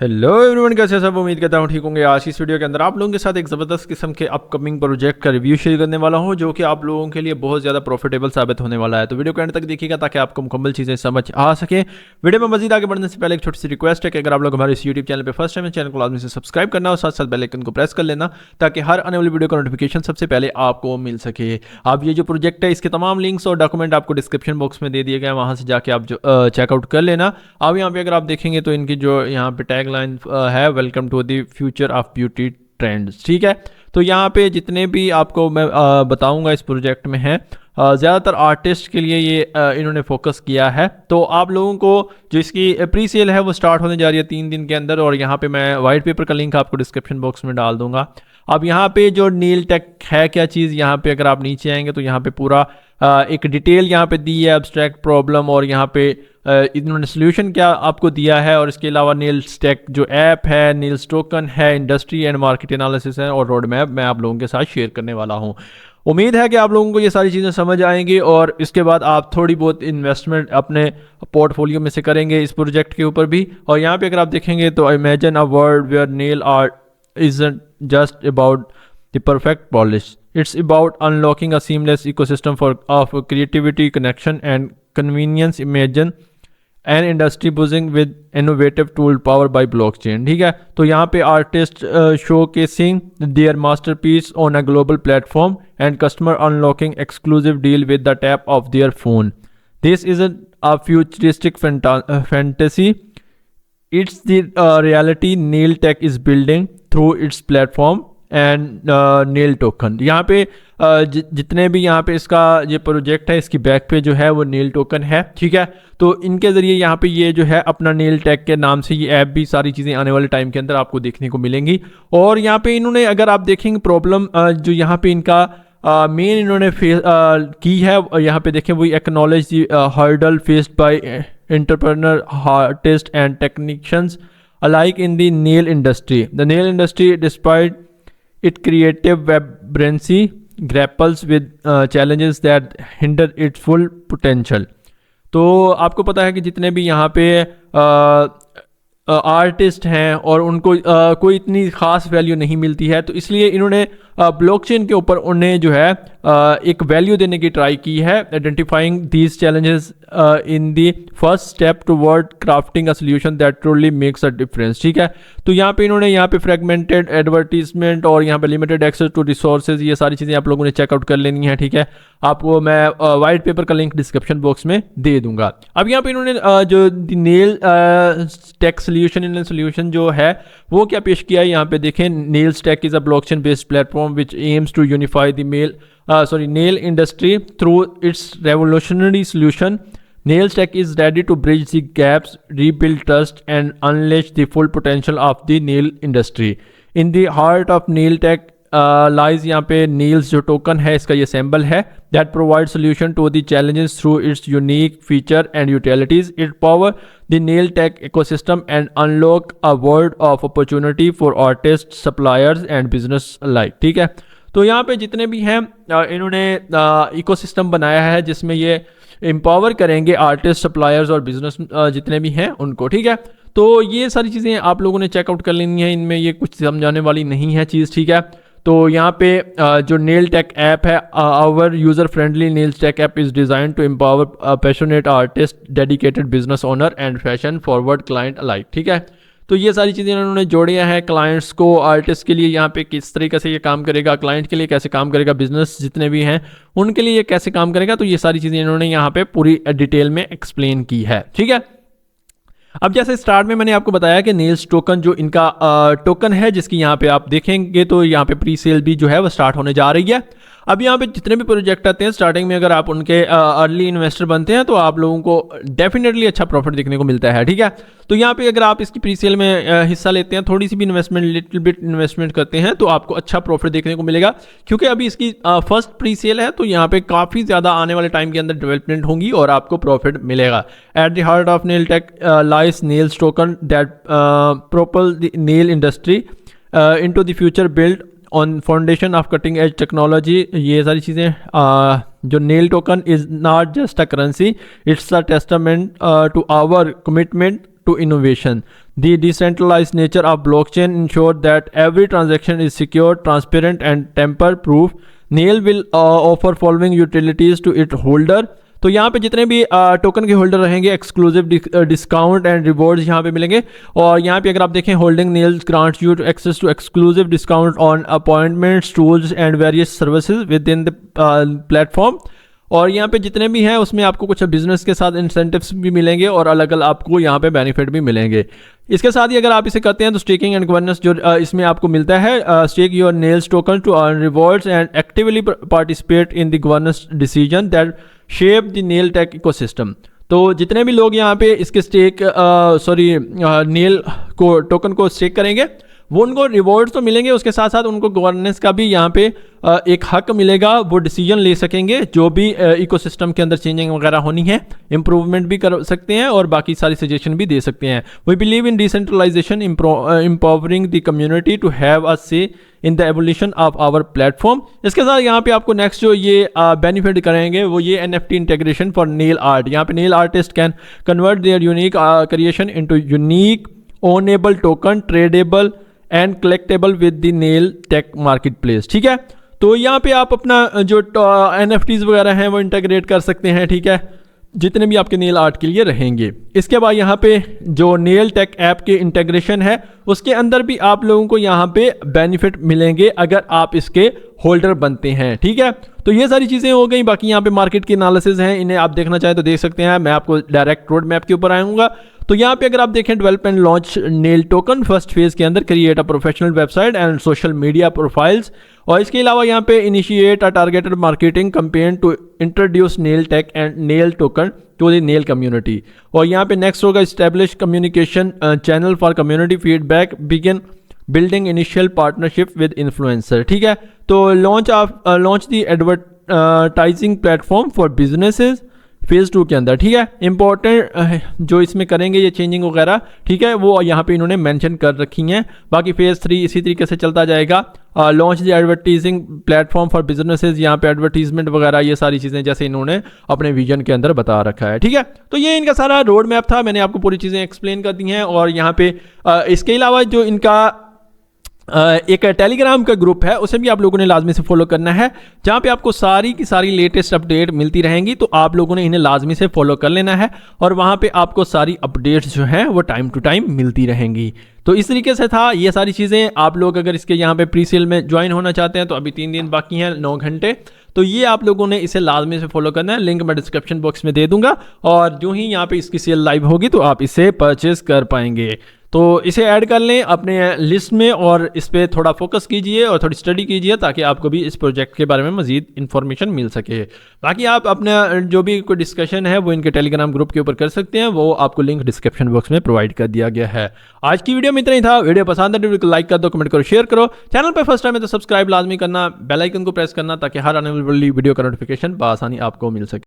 Hello everyone, कैसे हैं सब। उम्मीद करता हूँ ठीक होंगे। आज की इस वीडियो के अंदर आप लोगों के साथ एक ज़बरदस्त किस्म के अपकमिंग प्रोजेक्ट का रिव्यू शेयर करने वाला हूँ, जो कि आप लोगों के लिए बहुत ज़्यादा प्रॉफिटेबल साबित होने वाला है। तो वीडियो के एंड तक देखिएगा ताकि आपको मुकम्मल चीज़ें समझ आ सके। वीडियो में मजीद आगे बढ़ने से पहले एक छोटी सी रिक्वेस्ट है कि अगर आप लोग हमारे इस यूट्यूब चैनल पर फर्स्ट टाइम है, चैनल को लाजमी से सब्सक्राइब करना और साथ साथ बेल आइकन को प्रेस कर लेना ताकि हर आने वाली वीडियो का नोटिफिकेशन सबसे पहले आपको मिल सके। आप ये जो प्रोजेक्ट है इसके तमाम लिंक्स और डॉक्यूमेंट आपको डिस्क्रिप्शन बॉक्स में दे दिए गए हैं, वहाँ से जाके आप जो चेकआउट कर लेना। अब यहाँ पे अगर आप देखेंगे तो इनकी जो यहाँ पे टैग लाइन है, welcome to the future of beauty trends. ठीक है, तो यहाँ पे जितने भी आपको मैं बताऊंगा इस प्रोजेक्ट में है, ज़्यादातर आर्टिस्ट के लिए ये इन्होंने फोकस किया है। तो आप लोगों को जो इसकी प्री सेल है वो स्टार्ट होने जा रही है 3 दिन के अंदर, और यहाँ पे मैं वाइट पेपर का लिंक आपको डिस्क्रिप्शन बॉक्स में डाल दूंगा। अब यहाँ पे जो नील टेक है क्या चीज़, यहाँ पे अगर आप नीचे आएंगे तो यहाँ पे पूरा एक डिटेल यहाँ पे दी है, एब्स्ट्रैक्ट प्रॉब्लम, और यहाँ पे इन्होंने सोल्यूशन क्या आपको दिया है, और इसके अलावा नील स्टैक जो ऐप है, नील्स टोकन है, इंडस्ट्री एंड मार्केट एनालिसिस है, और रोड मैप मैं आप लोगों के साथ शेयर करने वाला हूँ। उम्मीद है कि आप लोगों को ये सारी चीज़ें समझ आएंगी और इसके बाद आप थोड़ी बहुत इन्वेस्टमेंट अपने पोर्टफोलियो में से करेंगे इस प्रोजेक्ट के ऊपर भी। और यहाँ पे अगर आप देखेंगे तो imagine a world where nail art isn't just about the perfect polish. It's about unlocking a seamless ecosystem of creativity, connection, and convenience. Imagine an industry buzzing with innovative tool powered by blockchain. ठीक है, तो यहाँ पे artist showcasing their masterpiece on a global platform and customer unlocking exclusive deal with the tap of their phone. This isn't a futuristic fantasy. It's the reality Nail Tech is building through its platform and Nail Token. यहाँ पे जितने भी यहाँ पे इसका ये project है, इसकी बैक पे जो है वो Nail Token है। ठीक है, तो इनके ज़रिए यहाँ पे ये जो है अपना Nail Tech के नाम से ये ऐप भी सारी चीज़ें आने वाले टाइम के अंदर आपको देखने को मिलेंगी। और यहाँ पे इन्होंने, अगर आप देखेंगे प्रॉब्लम जो यहाँ पे इनका मेन इन्होंने की है, यहाँ पे देखें, वही acknowledge the hurdle faced by entrepreneur, artists, and technicians alike in the nail industry. The nail industry, despite its creative vibrancy, grapples with challenges that hinder its full potential. तो आपको पता है कि जितने भी यहाँ पे आर्टिस्ट हैं और उनको कोई इतनी ख़ास वैल्यू नहीं मिलती है, तो इसलिए इन्होंने ब्लॉकचेन के ऊपर उन्हें जो है एक वैल्यू देने की ट्राई की है, identifying these challenges in the first step toward crafting a solution that truly makes a difference. ठीक है, तो यहाँ पे इन्होंने यहाँ पे फ्रेगमेंटेड एडवर्टीजमेंट और यहाँ पे लिमिटेड एक्सेस टू रिसोर्सेज, ये सारी चीज़ें आप लोगों ने चेकआउट कर लेनी है। ठीक है, आपको मैं वाइट पेपर का लिंक डिस्क्रिप्शन बॉक्स में दे दूंगा। अब यहाँ पे इन्होंने जो नेल टेक सोल्यूशन जो है वो क्या पेश किया है, यहाँ पे देखें। Nail stack is a blockchain based platform which aims to unify the nail industry through its revolutionary solution. Nail Tech is ready to bridge the gaps, rebuild trust, and unleash the full potential of the nail industry. In the heart of Nail Tech lies यहाँ पे Nails जो token है, इसका ये symbol है, that provides solution to the challenges through its unique feature and utilities. It power the Nail Tech ecosystem and unlock a world of opportunity for artists, suppliers, and business alike. ठीक है, तो यहाँ पे जितने भी हैं इन्होंने इकोसिस्टम बनाया है जिसमें ये एम्पावर करेंगे आर्टिस्ट, सप्लायर्स और बिजनेस जितने भी हैं उनको। ठीक है, तो ये सारी चीज़ें आप लोगों ने चेकआउट कर लेनी है, इनमें ये कुछ समझाने वाली नहीं है चीज़। ठीक है, तो यहाँ पे जो नेल टेक ऐप है, our user friendly nail tech app is design to empower passionate artist, dedicated business owner and fashion forward client alike. ठीक है, तो ये सारी चीज़ें इन्होंने जोड़िया है क्लाइंट्स को, आर्टिस्ट के लिए यहाँ पे किस तरीके से ये काम करेगा, क्लाइंट के लिए कैसे काम करेगा, बिजनेस जितने भी हैं उनके लिए ये कैसे काम करेगा। तो ये सारी चीज़ें इन्होंने यहाँ पे पूरी डिटेल में एक्सप्लेन की है। ठीक है, अब जैसे स्टार्ट में मैंने आपको बताया कि नेल्स टोकन जो इनका टोकन है, जिसकी यहाँ पे आप देखेंगे तो यहाँ पे प्री सेल भी जो है वो स्टार्ट होने जा रही है। अब यहाँ पे जितने भी प्रोजेक्ट आते हैं स्टार्टिंग में, अगर आप उनके अर्ली इन्वेस्टर बनते हैं तो आप लोगों को डेफिनेटली अच्छा प्रॉफिट देखने को मिलता है। ठीक है, तो यहाँ पे अगर आप इसकी प्री सेल में हिस्सा लेते हैं, थोड़ी सी भी इन्वेस्टमेंट, लिटिल बिट इन्वेस्टमेंट करते हैं, तो आपको अच्छा प्रॉफिट देखने को मिलेगा, क्योंकि अभी इसकी फर्स्ट प्री सेल है। तो यहाँ पे काफ़ी ज़्यादा आने वाले टाइम के अंदर डेवलपमेंट होंगी और आपको प्रॉफिट मिलेगा। At the heart of nail tech lies nails token that propel the nail industry into the future build on foundation of cutting edge technology. ये सारी चीज़ें जो nail token is not just a currency, it's a testament to our commitment to innovation. The decentralized nature of blockchain ensure that every transaction is secure, transparent, and tamper-proof. Nail will offer following utilities to its holder. तो यहाँ पे जितने भी token के holder रहेंगे exclusive discount and rewards यहाँ पे मिलेंगे। और यहाँ पे अगर आप देखें holding nails grants you access to exclusive discount on appointments, tools and various services within the platform. और यहाँ पे जितने भी हैं उसमें आपको कुछ बिजनेस के साथ इंसेंटिव्स भी मिलेंगे और अलग अलग आपको यहाँ पे बेनिफिट भी मिलेंगे। इसके साथ ही अगर आप इसे करते हैं तो स्टेकिंग एंड गवर्नेंस जो इसमें आपको मिलता है, stake your nails token to earn rewards and actively participate in the governance decision that shape the nail tech ecosystem. तो जितने भी लोग यहाँ पे इसके नेल को टोकन को स्टेक करेंगे वो उनको रिवॉर्ड्स तो मिलेंगे, उसके साथ साथ उनको गवर्नेंस का भी यहाँ पे एक हक मिलेगा। वो डिसीजन ले सकेंगे जो भी इकोसिस्टम के अंदर चेंजिंग वगैरह होनी है, इंप्रूवमेंट भी कर सकते हैं और बाकी सारी सजेशन भी दे सकते हैं। We believe in decentralization, empowering the community to have a say in the evolution of our platform. इसके साथ यहाँ पे आपको नेक्स्ट जो ये बेनिफिट करेंगे वो ये NFT integration for nail art. यहाँ पे nail artist can convert their unique creation into unique ownable token, tradable and collectable with the nail tech marketplace. ठीक है, तो यहाँ पे आप अपना जो NFTs वगैरह हैं वो इंटीग्रेट कर सकते हैं। ठीक है, जितने भी आपके नेल आर्ट के लिए रहेंगे। इसके बाद यहाँ पे जो नेल टेक ऐप के इंटीग्रेशन है उसके अंदर भी आप लोगों को यहाँ पे बेनिफिट मिलेंगे अगर आप इसके होल्डर बनते हैं। ठीक है, तो ये सारी चीज़ें हो गई। बाकी यहाँ पे मार्केट की एनालिसिस हैं, इन्हें आप देखना चाहें तो देख सकते हैं। मैं आपको डायरेक्ट रोड मैप के ऊपर आऊँगा। तो यहाँ पे अगर आप देखें develop and launch nail token first phase के अंदर, create a professional website and social media profiles. और इसके अलावा यहाँ पे initiate a targeted marketing campaign to introduce nail tech and nail token to the nail community. और यहाँ पे नेक्स्ट होगा establish communication channel for community feedback, begin building initial partnership with influencer. ठीक है, तो launch the advertising platform for businesses phase 2 के अंदर। ठीक है, इंपॉर्टेंट जो इसमें करेंगे ये चेंजिंग वगैरह, ठीक है, वो यहाँ पे इन्होंने मेंशन कर रखी हैं। बाकी फेज़ 3 इसी तरीके से चलता जाएगा। Launch the advertising platform for businesses, यहाँ पे एडवर्टीजमेंट वगैरह ये सारी चीज़ें जैसे इन्होंने अपने विजन के अंदर बता रखा है। ठीक है, तो ये इनका सारा रोड मैप था, मैंने आपको पूरी चीज़ें एक्सप्लेन कर दी हैं। और यहाँ पे इसके अलावा जो इनका एक टेलीग्राम का ग्रुप है उसे भी आप लोगों ने लाजमी से फॉलो करना है, जहाँ पे आपको सारी की सारी लेटेस्ट अपडेट मिलती रहेंगी। तो आप लोगों ने इन्हें लाजमी से फॉलो कर लेना है और वहाँ पे आपको सारी अपडेट्स जो हैं वो टाइम टू टाइम मिलती रहेंगी। तो इस तरीके से था ये सारी चीज़ें। आप लोग अगर इसके यहाँ पे प्री सेल में ज्वाइन होना चाहते हैं तो अभी 3 दिन बाकी हैं, 9 घंटे। तो ये आप लोगों ने इसे लाजमी से फॉलो करना है, लिंक मैं डिस्क्रिप्शन बॉक्स में दे दूंगा। और जो ही यहाँ पे इसकी सेल लाइव होगी तो आप इसे परचेज कर पाएंगे। तो इसे ऐड कर लें अपने लिस्ट में और इस पर थोड़ा फोकस कीजिए और थोड़ी स्टडी कीजिए ताकि आपको भी इस प्रोजेक्ट के बारे में मजीद इन्फॉर्मेशन मिल सके। बाकी आप अपना जो भी कोई डिस्कशन है वो इनके टेलीग्राम ग्रुप के ऊपर कर सकते हैं, वो आपको लिंक डिस्क्रिप्शन बॉक्स में प्रोवाइड कर दिया गया है। आज की वीडियो में इतना ही था। वीडियो पसंद है वीडियो को लाइक कर दो, कमेंट करो, शेयर करो। चैनल पर फर्स्ट टाइम है तो सब्सक्राइब लाजमी करना, बेल आइकन को प्रेस करना ताकि हर आने वाली वीडियो का नोटिफिकेशन बआसानी आपको मिल सके।